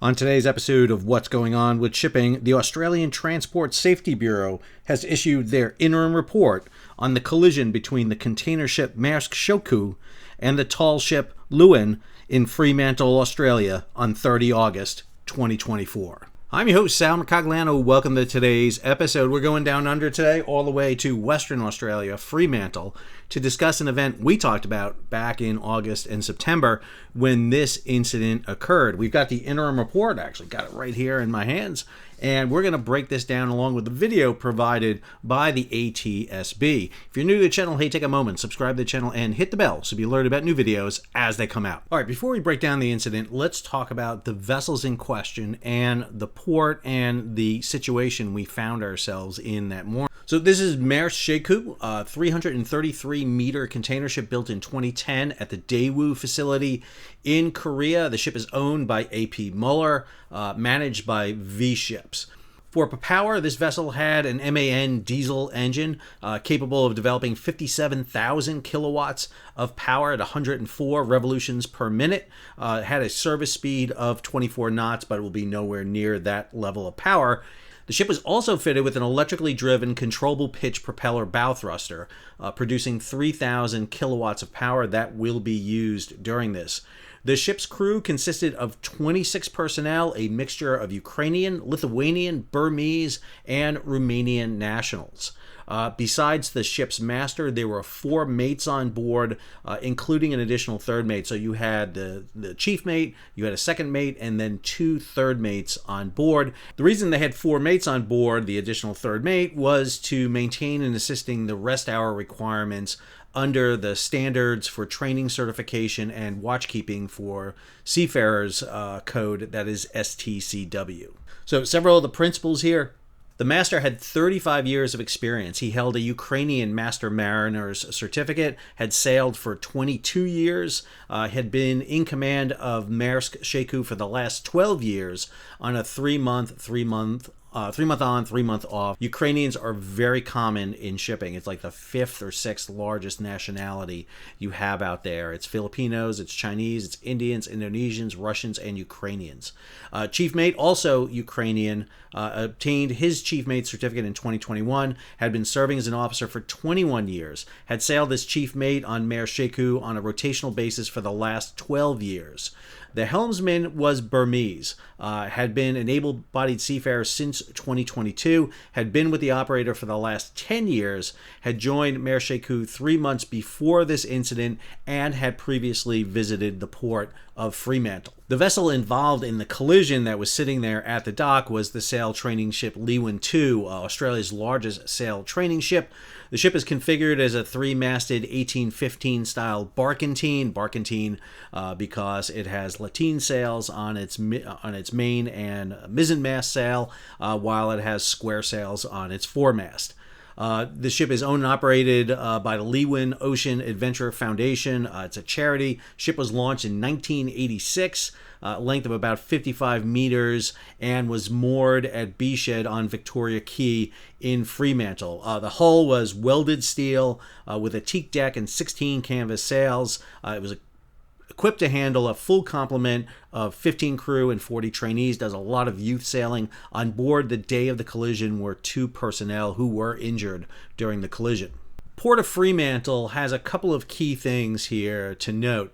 On today's episode of What's Going On with Shipping, the Australian Transport Safety Bureau has issued their interim report on the collision between the container ship Maersk Shekou and the tall ship Leeuwin in Fremantle, Australia on 30 August 2024. I'm your host, Sal Mercogliano. Welcome to today's episode. We're going down under today, all the way to Western Australia, Fremantle, to discuss an event we talked about back in August and September when this incident occurred. We've got the interim report, actually got it right here in my hands, and we're going to break this down along with the video provided by the ATSB. If you're new to the channel, hey, take a moment, subscribe to the channel, and hit the bell so you'll be alerted about new videos as they come out. All right, before we break down the incident, let's talk about the vessels in question and the port and the situation we found ourselves in that morning. So this is Maersk Shekou, a 333-meter container ship built in 2010 at the Daewoo facility in Korea. The ship is owned by A.P. Muller, managed by V-Ships. For power, this vessel had an MAN diesel engine capable of developing 57,000 kilowatts of power at 104 revolutions per minute. It had a service speed of 24 knots, but it will be nowhere near that level of power. The ship was also fitted with an electrically driven controllable pitch propeller bow thruster, producing 3,000 kilowatts of power that will be used during this. The ship's crew consisted of 26 personnel, a mixture of Ukrainian, Lithuanian, Burmese, and Romanian nationals. Besides the ship's master, there were 4 mates on board, including an additional third mate. So you had the chief mate, you had a second mate, and then 2 third mates on board. The reason they had 4 mates on board, the additional third mate, was to maintain and assisting the rest hour requirements under the standards for training, certification, and watchkeeping for seafarers code, that is STCW. So several of the principles here. The master had 35 years of experience. He held a Ukrainian Master Mariner's certificate, had sailed for 22 years, had been in command of Maersk Shekou for the last 12 years on a 3-month on, 3-month off. Ukrainians are very common in shipping. It's like the 5th or 6th largest nationality you have out there. It's Filipinos, it's Chinese, it's Indians, Indonesians, Russians, and Ukrainians. Chief mate, also Ukrainian, obtained his chief mate certificate in 2021, had been serving as an officer for 21 years, had sailed as chief mate on Maersk Shekou on a rotational basis for the last 12 years. The helmsman was Burmese, had been an able-bodied seafarer since 2022, had been with the operator for the last 10 years, had joined Maersk Shekou 3 months before this incident, and had previously visited the port of Fremantle. The vessel involved in the collision that was sitting there at the dock was the sail training ship Leeuwin II, Australia's largest sail training ship. The ship is configured as a 3-masted 1815 style barkentine because it has lateen sails on its main and mizzenmast sail, while it has square sails on its foremast. The ship is owned and operated by the Leeuwin Ocean Adventure Foundation. It's a charity. Ship was launched in 1986, length of about 55 meters, and was moored at B-Shed on Victoria Quay in Fremantle. The hull was welded steel with a teak deck and 16 canvas sails. It was equipped to handle a full complement of 15 crew and 40 trainees, does a lot of youth sailing. On board the day of the collision were 2 personnel who were injured during the collision. Port of Fremantle has a couple of key things here to note.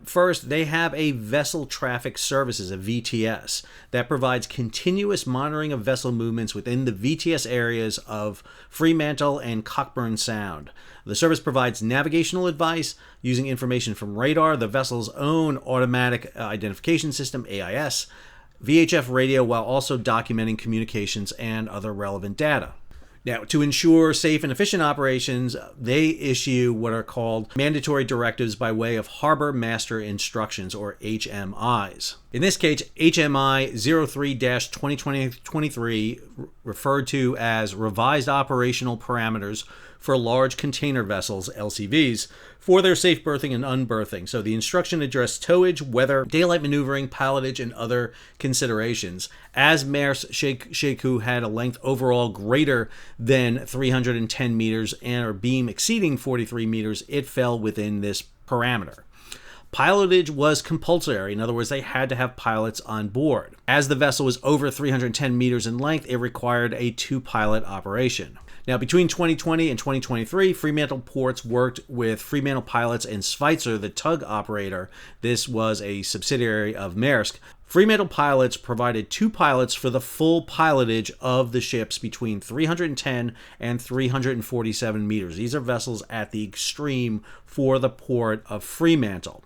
First, they have a Vessel Traffic Services, a VTS, that provides continuous monitoring of vessel movements within the VTS areas of Fremantle and Cockburn Sound. The service provides navigational advice using information from radar, the vessel's own automatic identification system, AIS, VHF radio, while also documenting communications and other relevant data. Now, to ensure safe and efficient operations, they issue what are called mandatory directives by way of Harbor Master Instructions, or HMIs. In this case, HMI 03-2023, referred to as Revised Operational Parameters for Large Container Vessels, LCVs, for their safe berthing and unberthing. So the instruction addressed towage, weather, daylight maneuvering, pilotage, and other considerations. As Maersk Shekou had a length overall greater than 310 meters and a beam exceeding 43 meters, it fell within this parameter. Pilotage was compulsory. In other words, they had to have pilots on board. As the vessel was over 310 meters in length, it required a 2-pilot operation. Now, between 2020 and 2023, Fremantle Ports worked with Fremantle pilots and Schweitzer, the tug operator. This was a subsidiary of Maersk. Fremantle pilots provided 2 pilots for the full pilotage of the ships between 310 and 347 meters. These are vessels at the extreme for the port of Fremantle.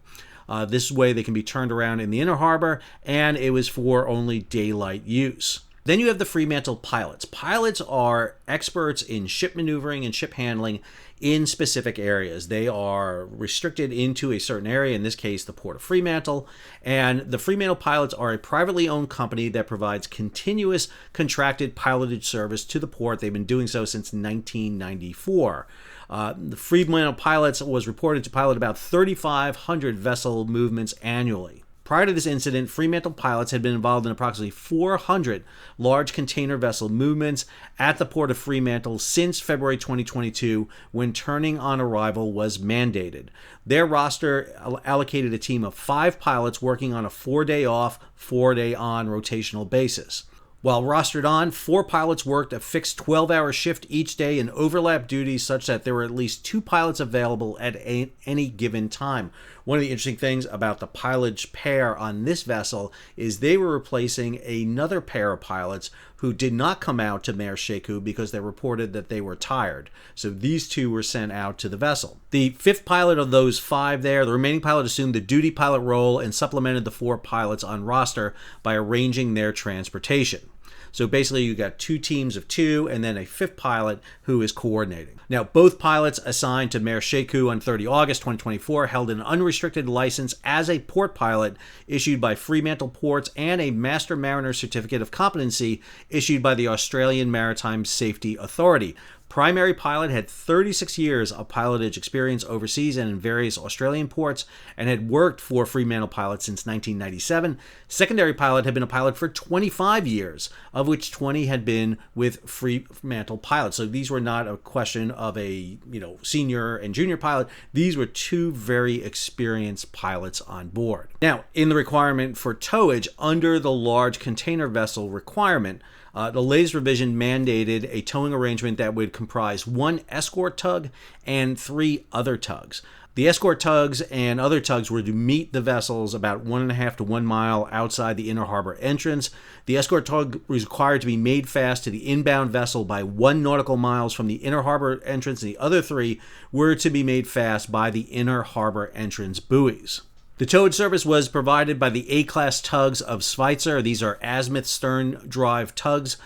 This way they can be turned around in the inner harbor, and it was for only daylight use. Then you have the Fremantle pilots. Pilots are experts in ship maneuvering and ship handling in specific areas. They are restricted into a certain area, in this case, the port of Fremantle. And the Fremantle pilots are a privately owned company that provides continuous contracted pilotage service to the port. They've been doing so since 1994. The Fremantle pilots was reported to pilot about 3,500 vessel movements annually. Prior to this incident, Fremantle pilots had been involved in approximately 400 large container vessel movements at the port of Fremantle since February 2022, when turning on arrival was mandated. Their roster allocated a team of 5 pilots working on a 4-day off, 4-day on rotational basis. While rostered on, 4 pilots worked a fixed 12-hour shift each day in overlap duties such that there were at least 2 pilots available at any given time. One of the interesting things about the pilotage pair on this vessel is they were replacing another pair of pilots who did not come out to Maersk Shekou because they reported that they were tired. So these 2 were sent out to the vessel. The 5th pilot of those 5 there, the remaining pilot assumed the duty pilot role and supplemented the 4 pilots on roster by arranging their transportation. So basically you got 2 teams of 2 and then a 5th pilot who is coordinating. Now, both pilots assigned to Maersk Shekou on 30 August 2024 held an unrestricted license as a port pilot issued by Fremantle Ports and a Master Mariner Certificate of Competency issued by the Australian Maritime Safety Authority. Primary pilot had 36 years of pilotage experience overseas and in various Australian ports and had worked for Fremantle pilots since 1997. Secondary pilot had been a pilot for 25 years, of which 20 had been with Fremantle pilots. So these were not a question of a senior and junior pilot. These were 2 very experienced pilots on board. Now, in the requirement for towage under the large container vessel requirement, the latest revision mandated a towing arrangement that would comprise 1 escort tug and 3 other tugs. The escort tugs and other tugs were to meet the vessels about 1.5 to 1 mile outside the inner harbor entrance. The escort tug was required to be made fast to the inbound vessel by 1 nautical miles from the inner harbor entrance, and the other 3 were to be made fast by the inner harbor entrance buoys. The towage service was provided by the A-class tugs of Schweitzer. These are azimuth stern drive tugs.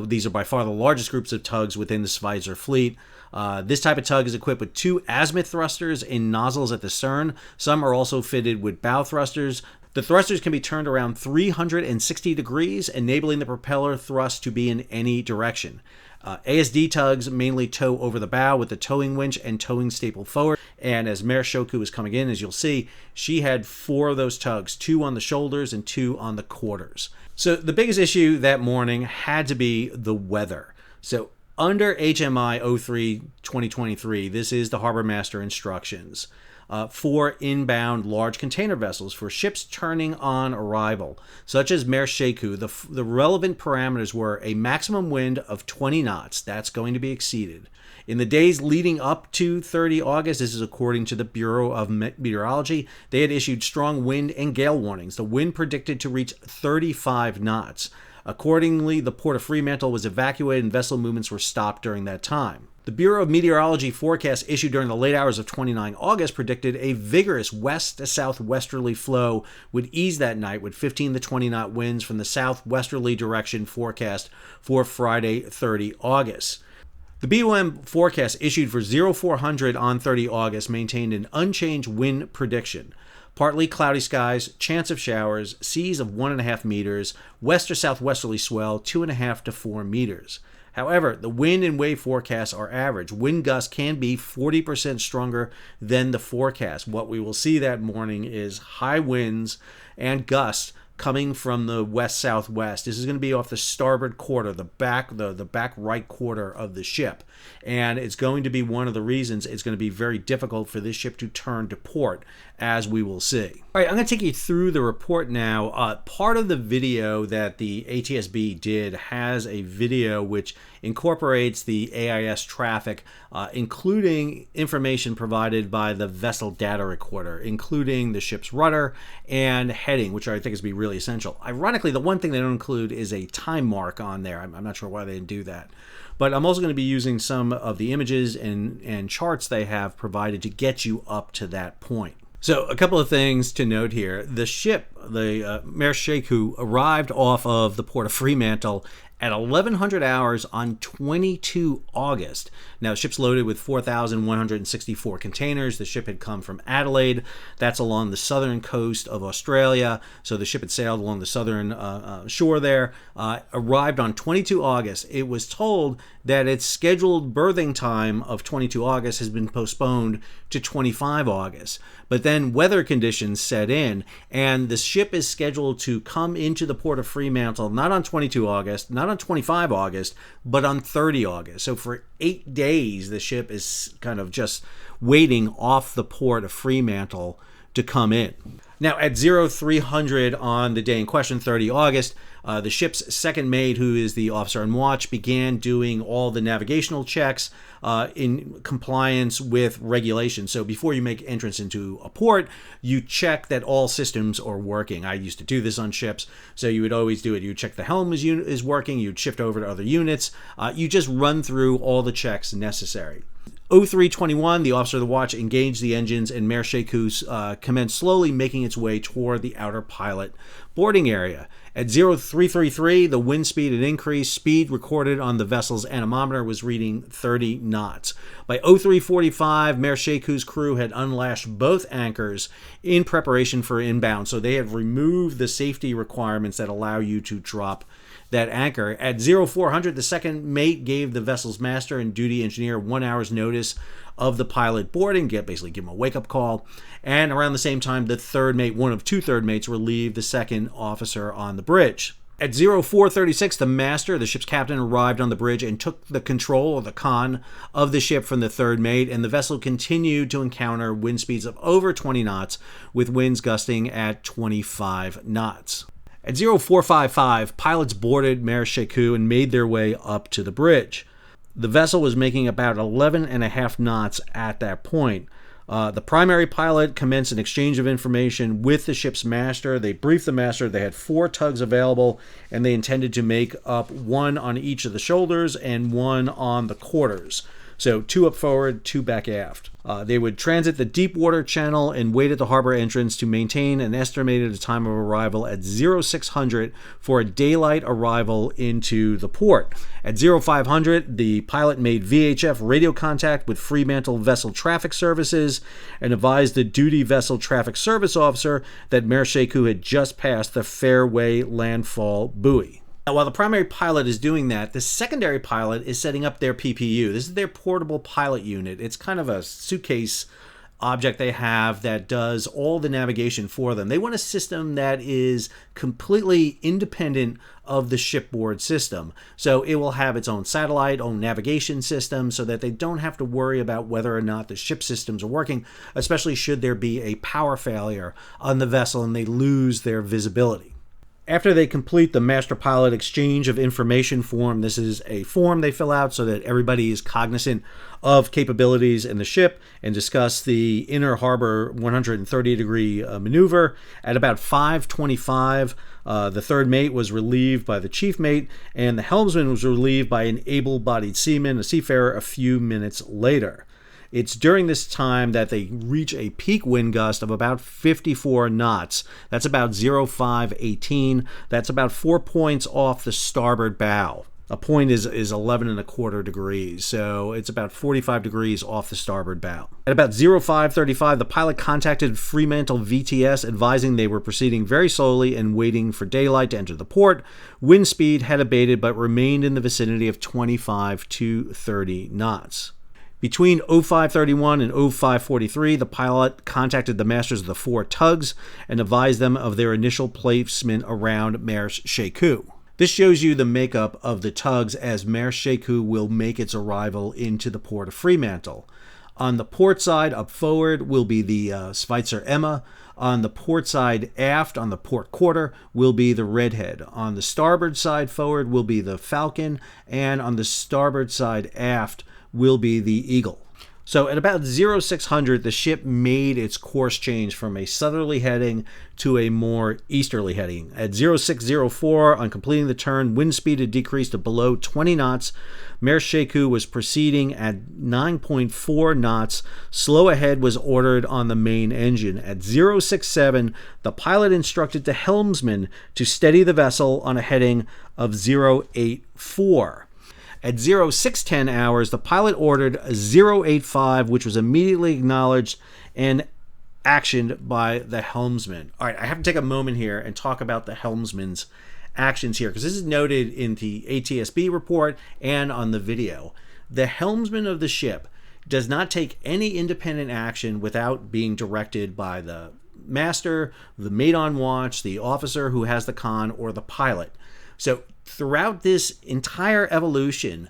These are by far the largest groups of tugs within the Schweitzer fleet. This type of tug is equipped with 2 azimuth thrusters in nozzles at the stern. Some are also fitted with bow thrusters. The thrusters can be turned around 360 degrees, enabling the propeller thrust to be in any direction. ASD tugs mainly tow over the bow with the towing winch and towing staple forward. And as Maersk Shekou was coming in, as you'll see, she had 4 of those tugs, 2 on the shoulders and 2 on the quarters. So the biggest issue that morning had to be the weather. So under HMI 03-2023, this is the Harbor Master instructions for inbound large container vessels for ships turning on arrival, such as Maersk Shekou. The relevant parameters were a maximum wind of 20 knots. That's going to be exceeded. In the days leading up to 30 August, this is according to the Bureau of Meteorology, they had issued strong wind and gale warnings. The wind predicted to reach 35 knots. Accordingly, the port of Fremantle was evacuated and vessel movements were stopped during that time. The Bureau of Meteorology forecast issued during the late hours of 29 August predicted a vigorous west to southwesterly flow would ease that night with 15 to 20 knot winds from the southwesterly direction forecast for Friday, 30 August. The BOM forecast issued for 0400 on 30 August maintained an unchanged wind prediction. Partly cloudy skies, chance of showers, seas of 1.5 meters, west or southwesterly swell 2.5 to 4 meters. However, the wind and wave forecasts are average. Wind gusts can be 40% stronger than the forecast. What we will see that morning is high winds and gusts coming from the west-southwest. This is going to be off the starboard quarter, the back right quarter of the ship. And it's going to be one of the reasons it's going to be very difficult for this ship to turn to port. as we will see. All right, I'm going to take you through the report now. Part of the video that the ATSB did has a video which incorporates the AIS traffic, including information provided by the vessel data recorder, including the ship's rudder and heading, which I think is be really essential. Ironically, the one thing they don't include is a time mark on there. I'm not sure why they didn't do that. But I'm also going to be using some of the images and charts they have provided to get you up to that point. So a couple of things to note here. The ship, the Maersk Shekou, arrived off of the port of Fremantle at 1100 hours on 22 August. Now, the ship's loaded with 4,164 containers. The ship had come from Adelaide. That's along the southern coast of Australia. So the ship had sailed along the southern shore there. Arrived on 22 August. It was told that its scheduled berthing time of 22 August has been postponed to 25 August. But then weather conditions set in, and the ship is scheduled to come into the port of Fremantle not on 22 August, not on 25 August, but on 30 August. So for 8 days, the ship is kind of just waiting off the port of Fremantle to come in. Now, at 0300 on the day in question, 30 August, the ship's second mate, who is the officer on watch, began doing all the navigational checks in compliance with regulations. So before you make entrance into a port, you check that all systems are working. I used to do this on ships, so you would always do it. You check the helm is working, you'd shift over to other units. You just run through all the checks necessary. 0321, the officer of the watch engaged the engines, and Maersk Shekou commenced slowly making its way toward the outer pilot boarding area. At 0333, the wind speed had increased. Speed recorded on the vessel's anemometer was reading 30 knots. By 0345, Maersk Shekou's crew had unlashed both anchors in preparation for inbound, so they had removed the safety requirements that allow you to drop that anchor. At 0400, the second mate gave the vessel's master and duty engineer 1 hour's notice of the pilot boarding, basically give him a wake-up call. And around the same time, the third mate, one of two third mates, relieved the second officer on the bridge. At 0436, the master, the ship's captain, arrived on the bridge and took the control, or the con, of the ship from the third mate, and the vessel continued to encounter wind speeds of over 20 knots, with winds gusting at 25 knots. At 0455, pilots boarded Maersk Shekou and made their way up to the bridge. The vessel was making about 11.5 knots at that point. The primary pilot commenced an exchange of information with the ship's master. They briefed the master. They had 4 tugs available, and they intended to make up 1 on each of the shoulders and 1 on the quarters. So 2 up forward, 2 back aft. They would transit the deep water channel and wait at the harbor entrance to maintain an estimated time of arrival at 0600 for a daylight arrival into the port. At 0500, the pilot made VHF radio contact with Fremantle Vessel Traffic Services and advised the duty vessel traffic service officer that Maersk Shekou had just passed the fairway landfall buoy. Now, while the primary pilot is doing that, the secondary pilot is setting up their PPU. This is their portable pilot unit. It's kind of a suitcase object they have that does all the navigation for them. They want a system that is completely independent of the shipboard system. So it will have its own satellite, own navigation system, so that they don't have to worry about whether or not the ship systems are working, especially should there be a power failure on the vessel and they lose their visibility. After they complete the master pilot exchange of information form, this is a form they fill out so that everybody is cognizant of capabilities in the ship, and discuss the inner harbor 130-degree maneuver. At about 5:25, the third mate was relieved by the chief mate, and the helmsman was relieved by an able-bodied seaman, a seafarer, a few minutes later. It's during this time that they reach a peak wind gust of about 54 knots. That's about 0518. That's about 4 points off the starboard bow. A point is 11.25 degrees, so it's about 45 degrees off the starboard bow. At about 0535, the pilot contacted Fremantle VTS, advising they were proceeding very slowly and waiting for daylight to enter the port. Wind speed had abated but remained in the vicinity of 25 to 30 knots. Between 0531 and 0543, the pilot contacted the masters of the 4 tugs and advised them of their initial placement around Maersk Shekou. This shows you the makeup of the tugs as Maersk Shekou will make its arrival into the port of Fremantle. On the port side, up forward, will be the Schweizer Emma. On the port side aft, on the port quarter, will be the Redhead. On the starboard side forward will be the Falcon, and on the starboard side aft will be the Eagle. So at about 0600, the ship made its course change from a southerly heading to a more easterly heading. At 0604, on completing the turn, wind speed had decreased to below 20 knots. Maersk Shekou was proceeding at 9.4 knots. Slow ahead was ordered on the main engine. At 067, the pilot instructed the helmsman to steady the vessel on a heading of 084. At 0610 hours, the pilot ordered 085, which was immediately acknowledged and actioned by the helmsman. All right, I have to take a moment here and talk about the helmsman's actions here, because this is noted in the ATSB report and on the video. The helmsman of the ship does not take any independent action without being directed by the master, the mate on watch, the officer who has the con, or the pilot. So throughout this entire evolution,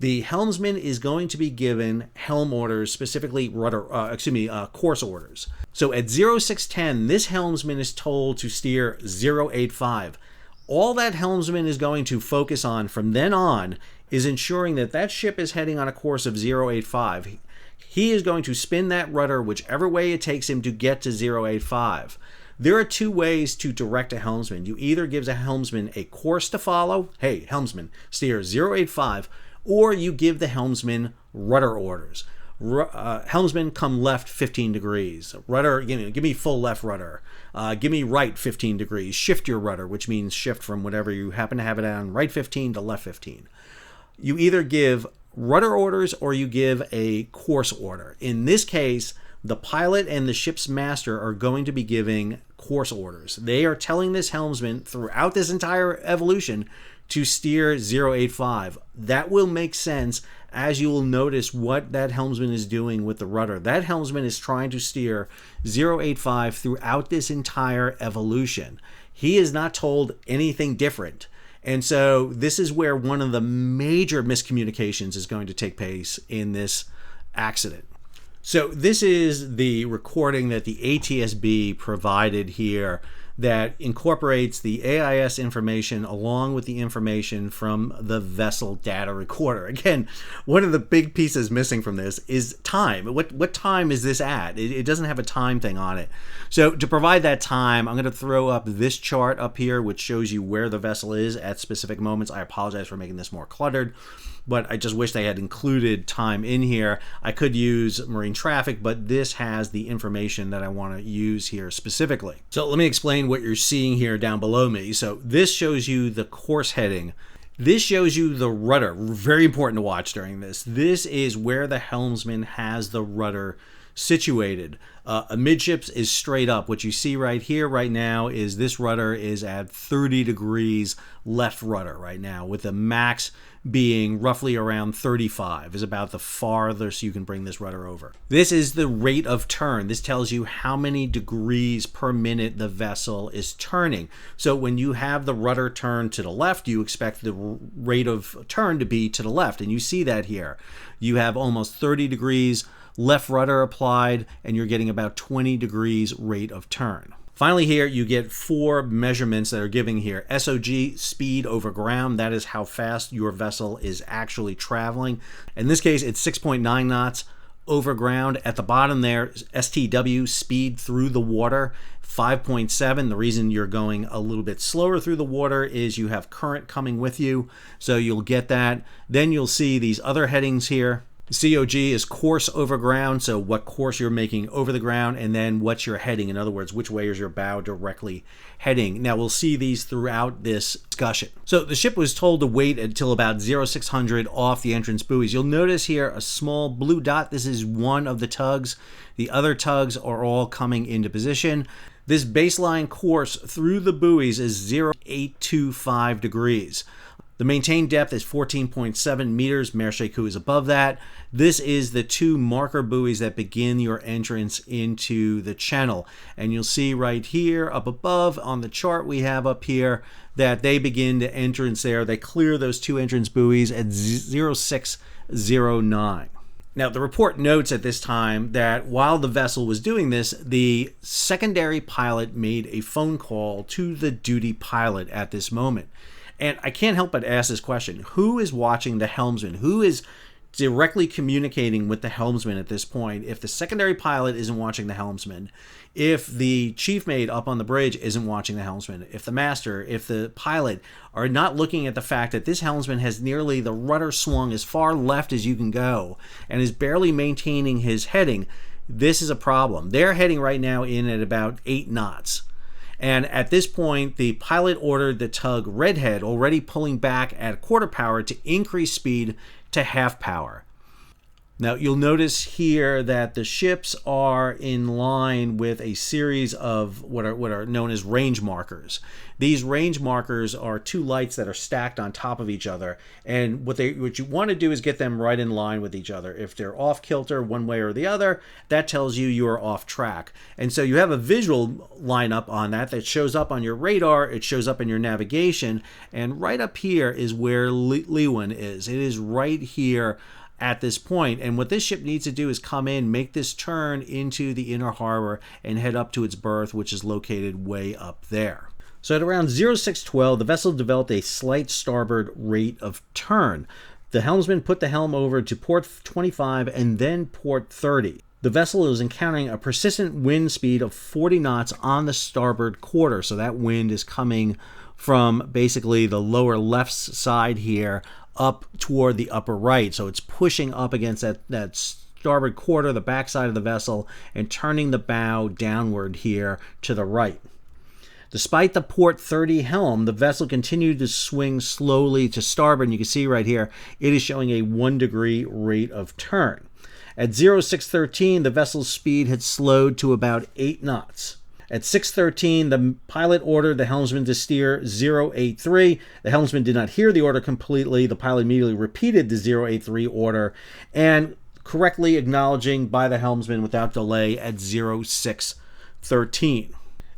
the helmsman is going to be given helm orders, specifically course orders. So at 0610, this helmsman is told to steer 085. All that helmsman is going to focus on from then on is ensuring that that ship is heading on a course of 085. He is going to spin that rudder whichever way it takes him to get to 085. There are two ways to direct a helmsman. You either give a helmsman a course to follow, hey, helmsman, steer 085, or you give the helmsman rudder orders. Helmsman, come left 15 degrees. Rudder, give me full left rudder. Give me right 15 degrees. Shift your rudder, which means shift from whatever you happen to have it on, right 15 to left 15. You either give rudder orders or you give a course order. In this case, the pilot and the ship's master are going to be giving course orders. They are telling this helmsman throughout this entire evolution to steer 085. That will make sense as you will notice what that helmsman is doing with the rudder. That helmsman is trying to steer 085 throughout this entire evolution. He is not told anything different. And so this is where one of the major miscommunications is going to take place in this accident. So this is the recording that the ATSB provided here that incorporates the AIS information along with the information from the vessel data recorder. Again, one of the big pieces missing from this is time. What time is this at? It doesn't have a time thing on it. So to provide that time, I'm going to throw up this chart up here, which shows you where the vessel is at specific moments. I apologize for making this more cluttered, but I just wish they had included time in here. I could use marine traffic, but this has the information that I want to use here specifically. So let me explain what you're seeing here down below me. So this shows you the course heading. This shows you the rudder. Very important to watch during this. This is where the helmsman has the rudder situated. Amidships is straight up. What you see right here right now is this rudder is at 30 degrees left rudder right now, with the max being roughly around 35 is about the farthest you can bring this rudder over. This is the rate of turn. This tells you how many degrees per minute the vessel is turning. So when you have the rudder turn to the left, you expect the rate of turn to be to the left, and you see that here. You have almost 30 degrees left rudder applied, and you're getting about 20 degrees rate of turn. Finally here, you get 4 measurements that are giving here. SOG, speed over ground, that is how fast your vessel is actually traveling. In this case, it's 6.9 knots over ground. At the bottom there, STW, speed through the water, 5.7. The reason you're going a little bit slower through the water is you have current coming with you, so you'll get that. Then you'll see these other headings here. COG is course over ground, so what course you're making over the ground, and then what's your heading. In other words, which way is your bow directly heading. Now we'll see these throughout this discussion. So the ship was told to wait until about 0600 off the entrance buoys. You'll notice here a small blue dot. This is one of the tugs. The other tugs are all coming into position. This baseline course through the buoys is 0825 degrees. The maintained depth is 14.7 meters. Maersk Shekou is above that. This is the 2 marker buoys that begin your entrance into the channel. And you'll see right here up above on the chart we have up here that they begin to entrance there. They clear those 2 entrance buoys at 0609. Now, the report notes at this time that while the vessel was doing this, the secondary pilot made a phone call to the duty pilot at this moment. And I can't help but ask this question. Who is watching the helmsman? Who is directly communicating with the helmsman at this point? If the secondary pilot isn't watching the helmsman, if the chief mate up on the bridge isn't watching the helmsman, if the master, if the pilot are not looking at the fact that this helmsman has nearly the rudder swung as far left as you can go and is barely maintaining his heading, this is a problem. They're heading right now in at about 8 knots. And at this point, the pilot ordered the tug Redhead, already pulling back at quarter power, to increase speed to half power. Now, you'll notice here that the ships are in line with a series of what are known as range markers. These range markers are 2 lights that are stacked on top of each other, and what you want to do is get them right in line with each other. If they're off kilter one way or the other, that tells you are off track. And so you have a visual lineup on that shows up on your radar, it shows up in your navigation, and right up here is where Leeuwin is. It is right here at this point, and what this ship needs to do is come in, make this turn into the inner harbor, and head up to its berth, which is located way up there. So at around 0612, the vessel developed a slight starboard rate of turn. The helmsman put the helm over to port 25 and then port 30. The vessel is encountering a persistent wind speed of 40 knots on the starboard quarter, so that wind is coming from basically the lower left side here up toward the upper right. So it's pushing up against that starboard quarter, the backside of the vessel, and turning the bow downward here to the right. Despite the port 30 helm, the vessel continued to swing slowly to starboard, and you can see right here, it is showing a 1 degree rate of turn. At 0613, the vessel's speed had slowed to about 8 knots. At 6:13, the pilot ordered the helmsman to steer 083. The helmsman did not hear the order completely. The pilot immediately repeated the 083 order and correctly acknowledging by the helmsman without delay at 0613.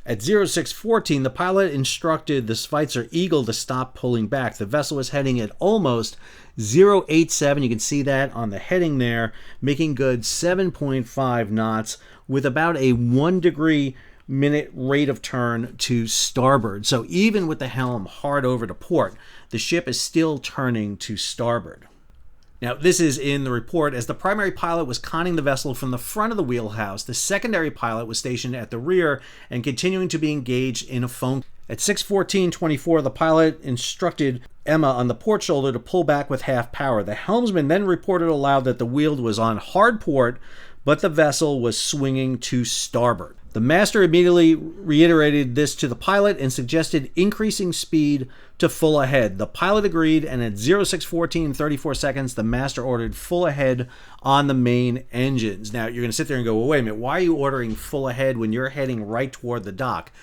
At 0614, the pilot instructed the Schweitzer Eagle to stop pulling back. The vessel was heading at almost 087. You can see that on the heading there, making good 7.5 knots with about a 1 degree minute rate of turn to starboard. So even with the helm hard over to port, the ship is still turning to starboard. Now, this is in the report. As the primary pilot was conning the vessel from the front of the wheelhouse, the secondary pilot was stationed at the rear and continuing to be engaged in a phone. At 6:14:24, the pilot instructed Emma on the port shoulder to pull back with half power. The helmsman then reported aloud that the wheel was on hard port, but the vessel was swinging to starboard. The master immediately reiterated this to the pilot and suggested increasing speed to full ahead. The pilot agreed, and at 0614 and 34 seconds, the master ordered full ahead on the main engines. Now, you're going to sit there and go, well, wait a minute, why are you ordering full ahead when you're heading right toward the dock?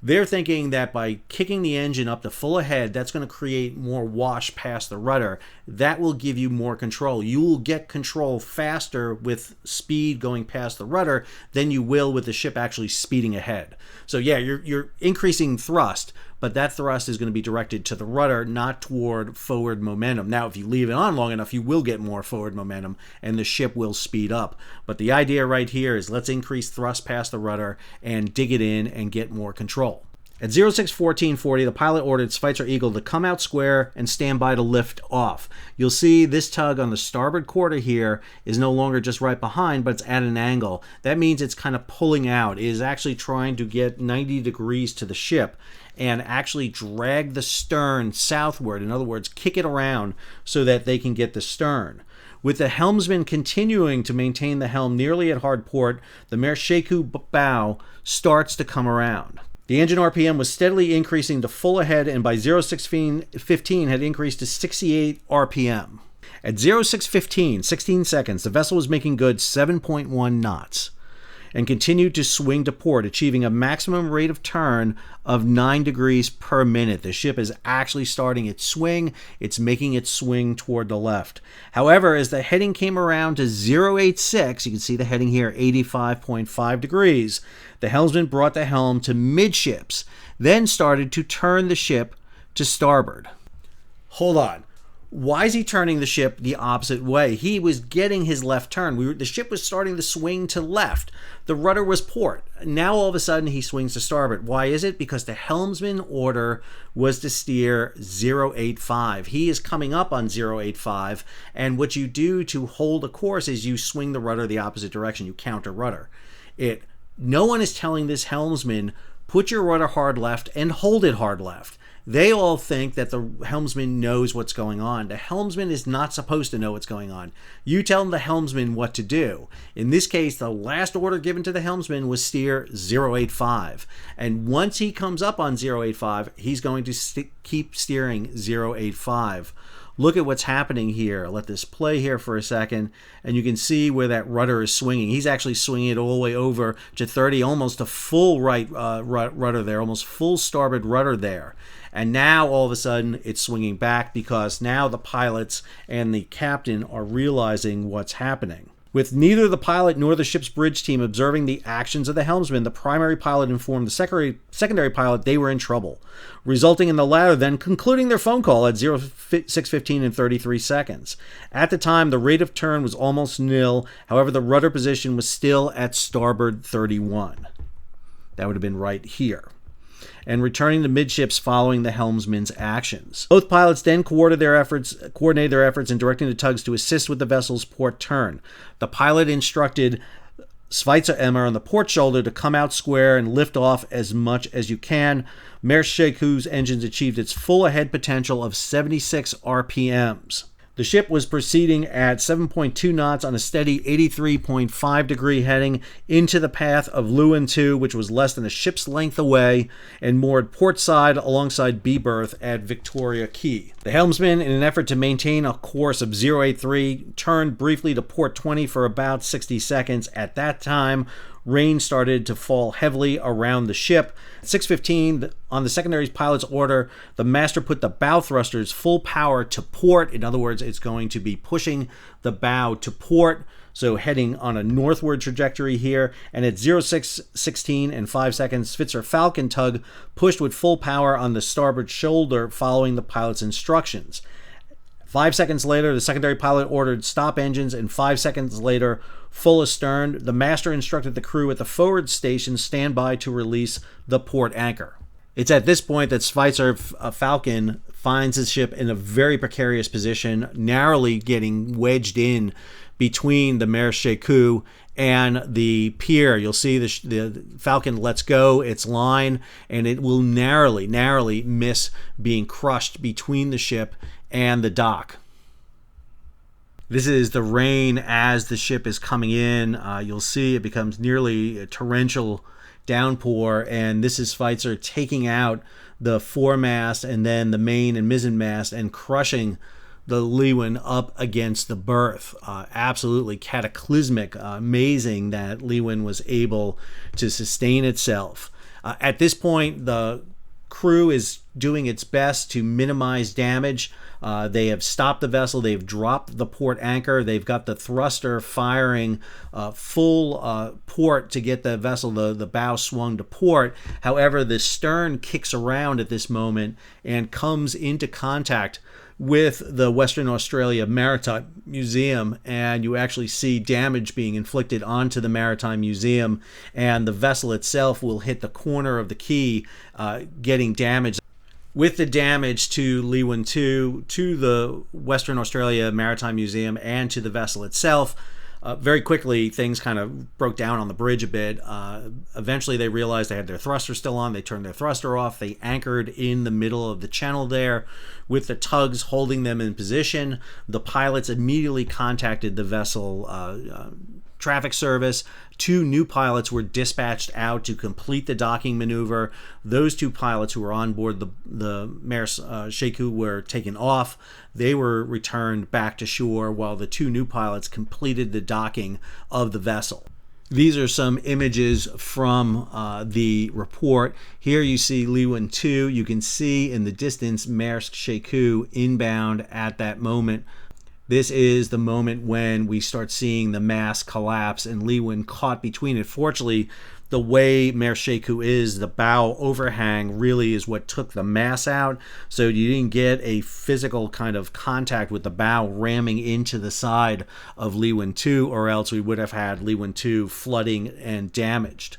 They're thinking that by kicking the engine up to full ahead, that's going to create more wash past the rudder. That will give you more control. You will get control faster with speed going past the rudder than you will with the ship actually speeding ahead. So yeah, you're increasing thrust, but that thrust is going to be directed to the rudder, not toward forward momentum. Now, if you leave it on long enough, you will get more forward momentum and the ship will speed up. But the idea right here is let's increase thrust past the rudder and dig it in and get more control. At 06:14:40, the pilot ordered Schweitzer Eagle to come out square and stand by to lift off. You'll see this tug on the starboard quarter here is no longer just right behind, but it's at an angle. That means it's kind of pulling out. It is actually trying to get 90 degrees to the ship and actually drag the stern southward. In other words, kick it around so that they can get the stern. With the helmsman continuing to maintain the helm nearly at hard port, the Maersk Shekou bow starts to come around. The engine RPM was steadily increasing to full ahead, and by 06:15 had increased to 68 RPM. At 06:15, 16 seconds, the vessel was making good 7.1 knots and continued to swing to port, achieving a maximum rate of turn of 9 degrees per minute. The ship is actually starting its swing. It's making its swing toward the left. However, as the heading came around to 086, you can see the heading here, 85.5 degrees, the helmsman brought the helm to midships, then started to turn the ship to starboard. Hold on. Why is he turning the ship the opposite way? He was getting his left turn. The ship was starting to swing to left. The rudder was port. Now all of a sudden he swings to starboard. Why is it? Because the helmsman order was to steer 085. He is coming up on 085, and what you do to hold a course is you swing the rudder the opposite direction. You counter rudder. No one is telling this helmsman, put your rudder hard left and hold it hard left. They all think that the helmsman knows what's going on. The helmsman is not supposed to know what's going on. You tell the helmsman what to do. In this case, the last order given to the helmsman was steer 085. And once he comes up on 085, he's going to keep steering 085. Look at what's happening here. Let this play here for a second, and you can see where that rudder is swinging. He's actually swinging it all the way over to 30, almost a full right rudder there, almost full starboard rudder there. And now all of a sudden it's swinging back because now the pilots and the captain are realizing what's happening. With neither the pilot nor the ship's bridge team observing the actions of the helmsman, the primary pilot informed the secondary pilot they were in trouble, resulting in the latter then concluding their phone call at 06:15 and 33 seconds. At the time, the rate of turn was almost nil. However, the rudder position was still at starboard 31. That would have been right here. And returning to midships following the helmsman's actions. Both pilots then coordinated their efforts in directing the tugs to assist with the vessel's port turn. The pilot instructed Schweitzer Emmer on the port shoulder to come out square and lift off as much as you can. Maersk Shekou's engines achieved its full ahead potential of 76 RPMs. The ship was proceeding at 7.2 knots on a steady 83.5 degree heading into the path of Leeuwin II, which was less than a ship's length away, and moored port side alongside B berth at Victoria Quay. The helmsman, in an effort to maintain a course of 083, turned briefly to port 20 for about 60 seconds. At that time, rain started to fall heavily around the ship. At 6:15, on the secondary pilot's order, the master put the bow thrusters full power to port. In other words, it's going to be pushing the bow to port, so heading on a northward trajectory here. And at 06:16 and 5 seconds, Spitzer Falcon tug pushed with full power on the starboard shoulder following the pilot's instructions. 5 seconds later, the secondary pilot ordered stop engines, and 5 seconds later, full astern. The master instructed the crew at the forward station stand by to release the port anchor. It's at this point that Schweitzer Falcon finds his ship in a very precarious position, narrowly getting wedged in between the Maersk Shekou and the pier. You'll see the Falcon lets go its line, and it will narrowly miss being crushed between the ship and the dock. This is the rain as the ship is coming in. You'll see it becomes nearly a torrential downpour, and this is Schweitzer taking out the foremast and then the main and mizzen mast and crushing the Leeuwin up against the berth. Absolutely cataclysmic. Amazing that Leeuwin was able to sustain itself. At this point, the crew is doing its best to minimize damage. They have stopped the vessel. They've dropped the port anchor. They've got the thruster firing full port to get the vessel, the bow swung to port. However, the stern kicks around at this moment and comes into contact with the Western Australia Maritime Museum, and you actually see damage being inflicted onto the Maritime Museum, and the vessel itself will hit the corner of the quay, getting damaged. With the damage to Leeuwin II, to the Western Australia Maritime Museum, and to the vessel itself, very quickly things kind of broke down on the bridge a bit. Eventually they realized they had their thruster still on. They turned their thruster off. They anchored in the middle of the channel there with the tugs holding them in position. The pilots immediately contacted the vessel traffic service. 2 new pilots were dispatched out to complete the docking maneuver. Those 2 pilots who were on board the Maersk Shekou were taken off. They were returned back to shore while the 2 new pilots completed the docking of the vessel. These are some images from the report. Here you see Leeuwin II. You can see in the distance Maersk Shekou inbound at that moment. This is the moment when we start seeing the mast collapse and Leeuwin caught between it. Fortunately, the way Maersk Shekou is, the bow overhang really is what took the mast out. So you didn't get a physical kind of contact with the bow ramming into the side of Leeuwin II, or else we would have had Leeuwin II flooding and damaged.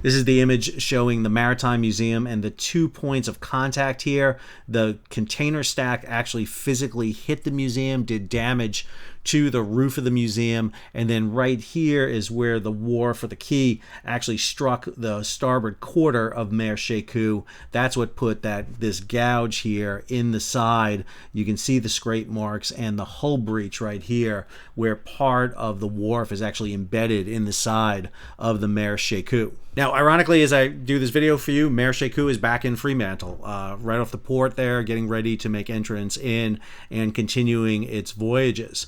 This is the image showing the Maritime Museum and the 2 points of contact here. The container stack actually physically hit the museum, did damage to the roof of the museum, and then right here is where the wharf for the quay actually struck the starboard quarter of Maersk Shekou. That's what put this gouge here in the side. You can see the scrape marks and the hull breach right here, where part of the wharf is actually embedded in the side of the Maersk Shekou. Now, ironically, as I do this video for you, Maersk Shekou is back in Fremantle, right off the port there, getting ready to make entrance in and continuing its voyages.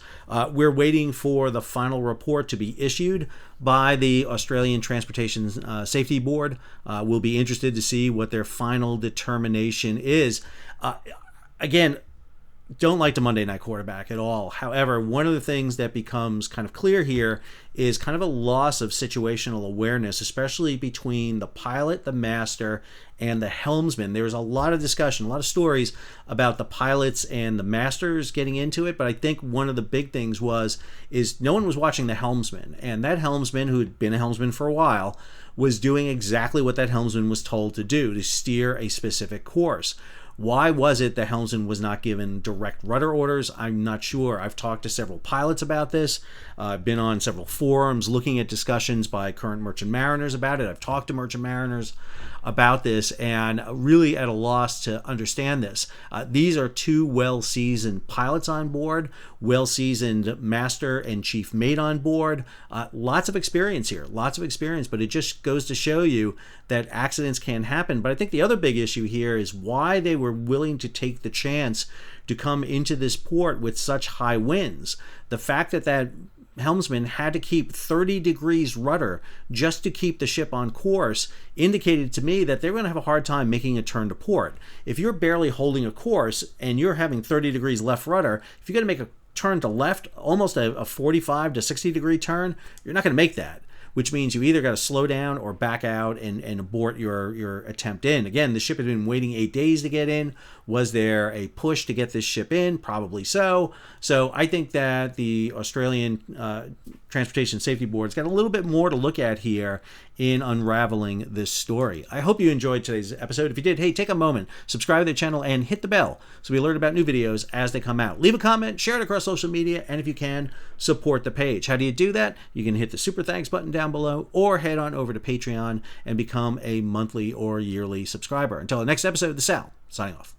We're waiting for the final report to be issued by the Australian Transportation Safety Board. We'll be interested to see what their final determination is. Again, don't like the Monday night quarterback at all. However, one of the things that becomes kind of clear here is kind of a loss of situational awareness, especially between the pilot, the master, and the helmsman. There was a lot of discussion, a lot of stories about the pilots and the masters getting into it, but I think one of the big things is no one was watching the helmsman, and that helmsman, who had been a helmsman for a while, was doing exactly what that helmsman was told to do, to steer a specific course. Why was it the helmsman was not given direct rudder orders? I'm not sure. I've talked to several pilots about this. I've been on several forums looking at discussions by current merchant mariners about it. I've talked to merchant mariners about this and really at a loss to understand this. These are two well-seasoned pilots on board, well-seasoned master and chief mate on board. Lots of experience here, lots of experience, but it just goes to show you that accidents can happen. But I think the other big issue here is why they were willing to take the chance to come into this port with such high winds. The fact that helmsman had to keep 30 degrees rudder just to keep the ship on course indicated to me that they're going to have a hard time making a turn to port. If you're barely holding a course and you're having 30 degrees left rudder, if you're going to make a turn to left, almost a 45 to 60 degree turn, you're not going to make that, which means you either got to slow down or back out and abort your attempt in. Again, the ship had been waiting 8 days to get in. Was there a push to get this ship in? Probably so. So I think that the Australian Transportation Safety Board's got a little bit more to look at here in unraveling this story. I hope you enjoyed today's episode. If you did, hey, take a moment, subscribe to the channel, and hit the bell so we alert about new videos as they come out. Leave a comment, share it across social media, and if you can, support the page. How do you do that? You can hit the super thanks button down below or head on over to Patreon and become a monthly or yearly subscriber. Until the next episode, the Sal, signing off.